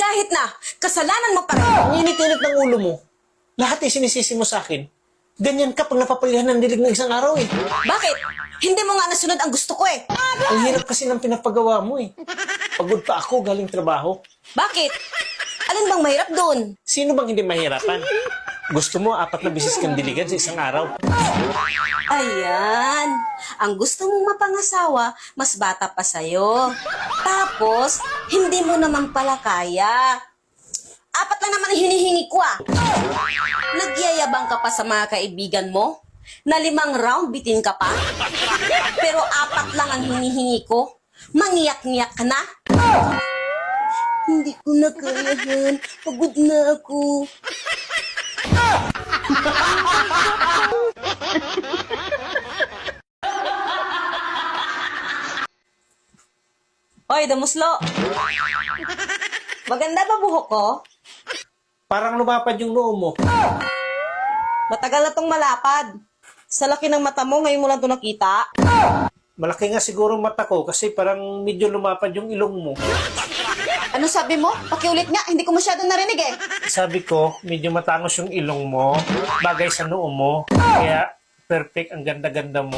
Kahit na, kasalanan mo pa rin. Ang init-init ng ulo mo. Lahat ay sinisisi mo sa akin. Ganyan ka pag napapalihan ng dilig ng isang araw eh. Bakit? Hindi mo nga nasunod ang gusto ko eh. Ang hirap kasi ng pinapagawa mo eh. Pagod pa ako galing trabaho. Bakit? Alin bang mahirap doon? Sino bang hindi mahirapan? Gusto mo 4 na bisis kang diligan sa isang araw. Ayan. Ang gusto mong mapangasawa, mas bata pa sa'yo. Tapos, hindi mo naman pala kaya. 4 lang naman ang hinihingi ko ah. Nagyayabang ka pa sa mga kaibigan mo? Na 5 round bitin ka pa? Pero 4 lang ang hinihingi ko? Mangiyak-ngiyak ka na? Hindi ko na kaya. Pagod na ako. Hoy, damuslo. Maganda ba buhok ko? Parang lumapad yung noo mo. Matagal na tong malapad. Sa laki ng mata mo, ngayon mo lang ito nakita. Malaki nga siguro mata ko kasi parang medyo lumapad yung ilong mo. Ano sabi mo? Pakiulit nga, hindi ko masyado narinig eh. Sabi ko, medyo matangos yung ilong mo, bagay sa noo mo. Kaya perfect, ang ganda-ganda mo.